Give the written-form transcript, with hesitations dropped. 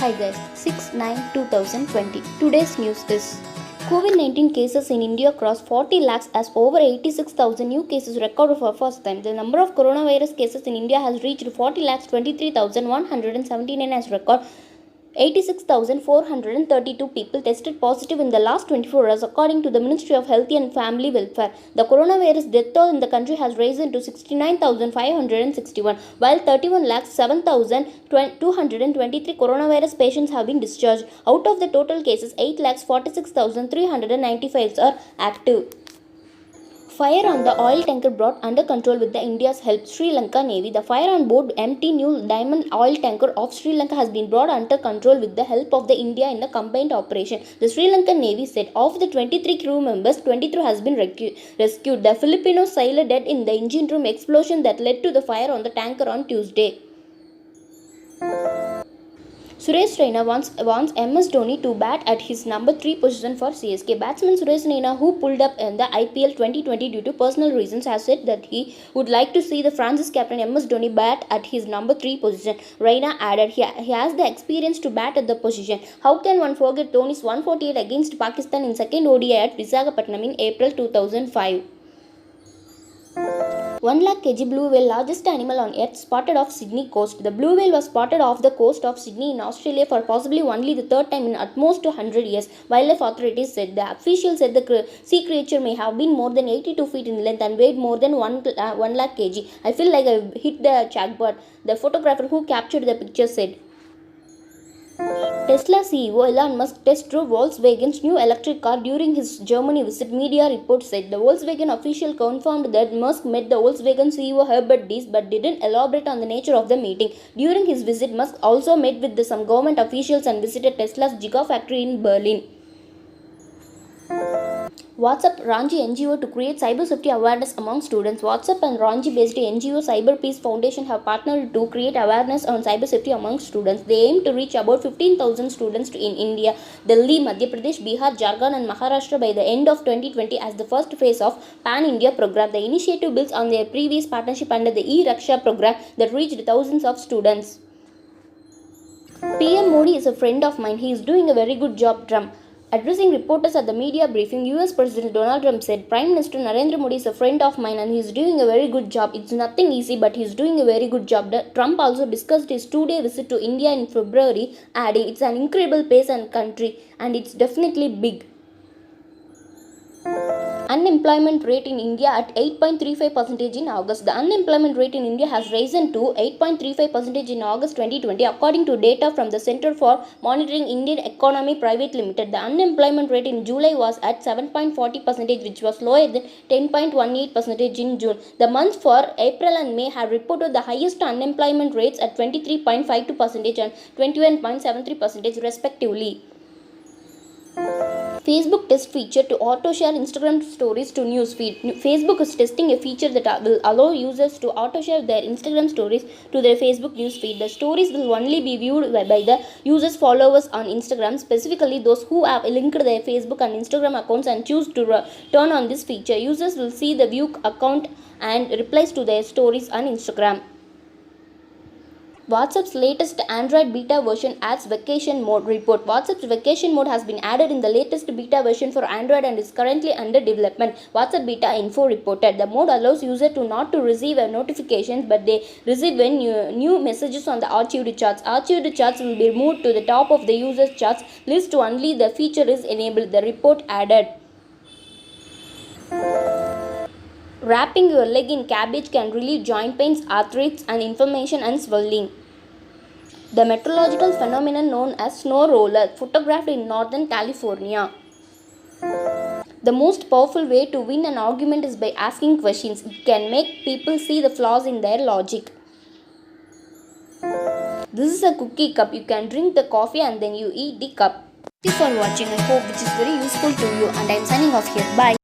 Hi guys, 6/9/2020. Today's news is COVID-19 cases in India crossed 40 lakhs as over 86,000 new cases recorded for first time. The number of coronavirus cases in India has reached 40 lakhs 23,179 as record. 86,432 people tested positive in the last 24 hours according to the Ministry of Health and Family Welfare. The coronavirus death toll in the country has risen to 69,561, while 31,07,223 coronavirus patients have been discharged. Out of the total cases, 8,46,395 are active. Fire on the oil tanker brought under control with the India's help. Sri Lanka Navy. The fire on board MT New Diamond oil tanker of Sri Lanka has been brought under control with the help of the India in the combined operation. The Sri Lankan Navy said of the 23 crew members, 23 has been rescued. The Filipino sailor dead in the engine room explosion that led to the fire on the tanker on Tuesday. Suresh Raina wants MS Dhoni to bat at his number 3 position for CSK. Batsman Suresh Raina, who pulled up in the IPL 2020 due to personal reasons, has said that he would like to see the Francis captain MS Dhoni bat at his number 3 position. Raina added he has the experience to bat at the position. How can one forget Dhoni's 148 against Pakistan in second ODI at Visakhapatnam in April 2005? 1 lakh kg blue whale, largest animal on earth, spotted off Sydney coast. The blue whale was spotted off the coast of Sydney in Australia for possibly only the third time in at most 100 years, wildlife authorities said. The officials said the sea creature may have been more than 82 feet in length and weighed more than 1 lakh kg. I feel like I hit the jackpot, the photographer who captured the picture said. Tesla CEO Elon Musk test drove Volkswagen's new electric car during his Germany visit, media reports said. The Volkswagen official confirmed that Musk met the Volkswagen CEO Herbert Diess but didn't elaborate on the nature of the meeting. During his visit, Musk also met with some government officials and visited Tesla's Gigafactory in Berlin. WhatsApp Ranchi NGO to create cyber safety awareness among students. WhatsApp and Ranchi-based NGO Cyber Peace Foundation have partnered to create awareness on cyber safety among students. They aim to reach about 15,000 students in India, Delhi, Madhya Pradesh, Bihar, Jharkhand and Maharashtra by the end of 2020 as the first phase of Pan-India program. The initiative builds on their previous partnership under the E-Raksha program that reached thousands of students. PM Modi is a friend of mine. He is doing a very good job, Trump. Addressing reporters at the media briefing, US President Donald Trump said, Prime Minister Narendra Modi is a friend of mine and he is doing a very good job. It's nothing easy, but he is doing a very good job. Trump also discussed his 2-day visit to India in February, adding, it's an incredible pace and country and it's definitely big. Unemployment rate in India at 8.35% in August. The unemployment rate in India has risen to 8.35% in August 2020 according to data from the Center for Monitoring Indian Economy Private Limited. The unemployment rate in July was at 7.40%, which was lower than 10.18% in June. The months for April and May have reported the highest unemployment rates at 23.52% and 21.73% respectively. Facebook test feature to auto-share Instagram stories to newsfeed. Facebook is testing a feature that will allow users to auto-share their Instagram stories to their Facebook newsfeed. The stories will only be viewed by the users' followers on Instagram, specifically those who have linked their Facebook and Instagram accounts and choose to turn on this feature. Users will see the view account and replies to their stories on Instagram. WhatsApp's latest Android beta version adds vacation mode report. WhatsApp's vacation mode has been added in the latest beta version for Android and is currently under development. WhatsApp beta info reported. The mode allows users not to receive notifications, but they receive when new messages on the archived chats. Archived chats will be moved to the top of the user's chats list only the feature is enabled, the report added. Wrapping your leg in cabbage can relieve joint pains, arthritis, and inflammation and swelling. The meteorological phenomenon known as snow roller, photographed in Northern California. The most powerful way to win an argument is by asking questions. It can make people see the flaws in their logic. This is a cookie cup. You can drink the coffee and then you eat the cup. Thank you for watching. I hope this is very useful to you and I am signing off here. Bye.